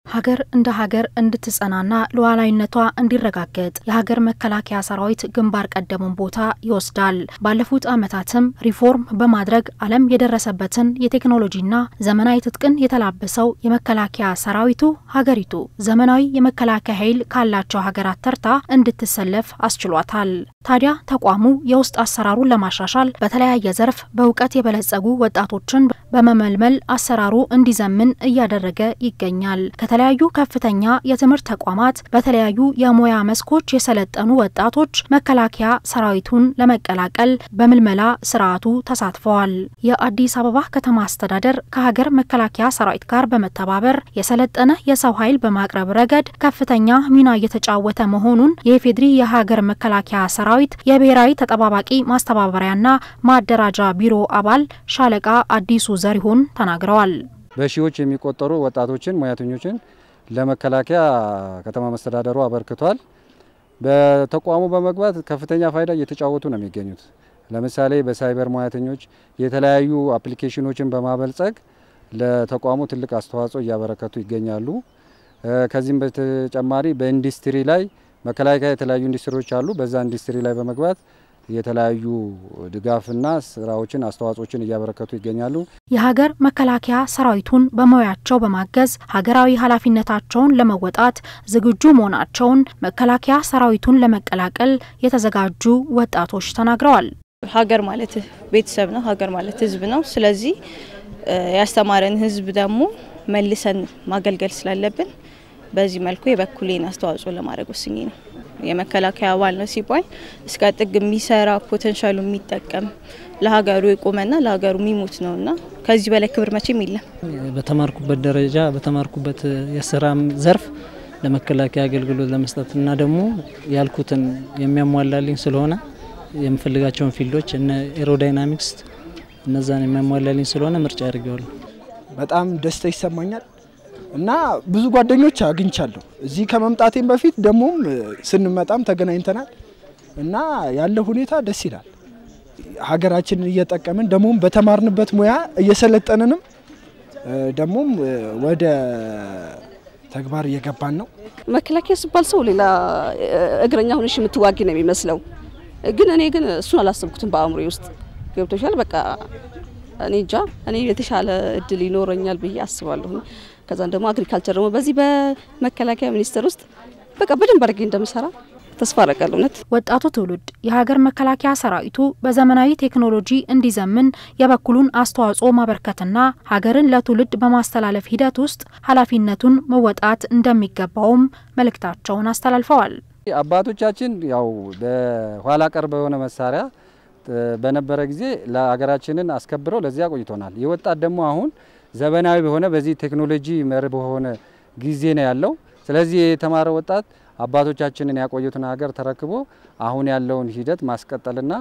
ሀገር እንደ ሀገር እንድትጸናና ሉዓላዊነቷ እንዲረጋገጥ የሀገር መከላከያ ሰራዊት ግንባር ቀደሙን ቦታ ይወስዳል። ባለፉት ዓመታትም ሪፎርም በማድረግ ዓለም የደረሰበትን የቴክኖሎጂና ዘመናዊ ትጥቅን የተላበሰው የመከላከያ ሰራዊቱ ሀገሪቱ ዘመናዊ የመከላከያ ኃይል ካላቸው ሀገራት ተርታ እንድትሰለፍ አስችሏታል። ታዲያ ተቋሙ የውስጥ አሰራሩን ለማሻሻል በተለያየ ዘርፍ በእውቀት የበለጸጉ ወጣቶችን በመመልመል አሰራሩ እንዲዘምን እያደረገ ይገኛል። ከተለያዩ ከፍተኛ የትምህርት ተቋማት በተለያዩ የሙያ መስኮች የሰለጠኑ ወጣቶች መከላከያ ሰራዊቱን ለመቀላቀል በምልመላ ስርዓቱ ተሳትፈዋል። የአዲስ አበባ ከተማ አስተዳደር ከሀገር መከላከያ ሰራዊት ጋር በመተባበር የሰለጠነ የሰው ኃይል በማቅረብ ረገድ ከፍተኛ ሚና እየተጫወተ መሆኑን የኢፌዴሪ የሀገር መከላከያ ሰራዊት የብሔራዊ ተጠባባቂ ማስተባበሪያና ማደራጃ ቢሮ አባል ሻለቃ አዲሱ ዘሪሁን ተናግረዋል። በሺዎች የሚቆጠሩ ወጣቶችን ሙያተኞችን ለመከላከያ ከተማ መስተዳደሩ አበርክቷል። በተቋሙ በመግባት ከፍተኛ ፋይዳ እየተጫወቱ ነው የሚገኙት። ለምሳሌ በሳይበር ሙያተኞች የተለያዩ አፕሊኬሽኖችን በማበልጸግ ለተቋሙ ትልቅ አስተዋጽኦ እያበረከቱ ይገኛሉ። ከዚህም በተጨማሪ በኢንዱስትሪ ላይ መከላከያ የተለያዩ ኢንዱስትሪዎች አሉ። በዛ ኢንዱስትሪ ላይ በመግባት የተለያዩ ድጋፍና ስራዎችን አስተዋጽኦችን እያበረከቱ ይገኛሉ። የሀገር መከላከያ ሰራዊቱን በሙያቸው በማገዝ ሀገራዊ ኃላፊነታቸውን ለመወጣት ዝግጁ መሆናቸውን መከላከያ ሰራዊቱን ለመቀላቀል የተዘጋጁ ወጣቶች ተናግረዋል። ሀገር ማለት ቤተሰብ ነው፣ ሀገር ማለት ህዝብ ነው። ስለዚህ ያስተማረን ህዝብ ደግሞ መልሰን ማገልገል ስላለብን በዚህ መልኩ የበኩሌን አስተዋጽኦ ለማድረግ ወስኜ ነው። የመከላከያ አባል ነው ሲባል እስከ ጥግ የሚሰራ ፖቴንሻሉ የሚጠቀም ለሀገሩ የቆመና ለሀገሩ የሚሞት ነውና ከዚህ በላይ ክብር መቼም የለም። በተማርኩበት ደረጃ በተማርኩበት የስራ ዘርፍ ለመከላከያ አገልግሎት ለመስጠትና ደግሞ ያልኩትን የሚያሟላልኝ ስለሆነ የምፈልጋቸውን ፊልዶች እነ ኤሮዳይናሚክስ እነዛን የሚያሟላልኝ ስለሆነ ምርጫ አድርጌዋለሁ። በጣም ደስታ ይሰማኛል እና ብዙ ጓደኞች አግኝቻለሁ። እዚህ ከመምጣቴም በፊት ደሞም ስንመጣም ተገናኝተናል እና ያለው ሁኔታ ደስ ይላል። ሀገራችንን እየጠቀምን ደሞም በተማርንበት ሙያ እየሰለጠነንም ደሞም ወደ ተግባር እየገባን ነው። መከላከያ ሲባል ሰው ሌላ እግረኛ ሆነሽ የምትዋጊ ነው የሚመስለው። ግን እኔ እሱን አላሰብኩትም በአእምሮዬ ውስጥ ገብቶሻል። በቃ እኔ የተሻለ እድል ይኖረኛል ብዬ አስባለሁ። ከዛን ደግሞ አግሪካልቸር ደግሞ በዚህ በመከላከያ ሚኒስቴር ውስጥ በቃ በደንብ አድርጌ እንደምሰራ ተስፋ አደርጋለሁ። ወጣቱ ትውልድ የሀገር መከላከያ ሰራዊቱ በዘመናዊ ቴክኖሎጂ እንዲዘምን የበኩሉን አስተዋጽኦ ማበርከትና ሀገርን ለትውልድ በማስተላለፍ ሂደት ውስጥ ኃላፊነቱን መወጣት እንደሚገባውም መልእክታቸውን አስተላልፈዋል። አባቶቻችን ያው በኋላ ቀር በሆነ መሳሪያ በነበረ ጊዜ ለሀገራችንን አስከብረው ለዚያ ቆይቶናል። የወጣት ደግሞ አሁን ዘመናዊ በሆነ በዚህ ቴክኖሎጂ መር በሆነ ጊዜ ነው ያለው። ስለዚህ የተማረ ወጣት አባቶቻችንን ያቆዩትን ሀገር ተረክቦ አሁን ያለውን ሂደት ማስቀጠልና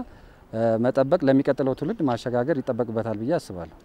መጠበቅ ለሚቀጥለው ትውልድ ማሸጋገር ይጠበቅበታል ብዬ አስባለሁ።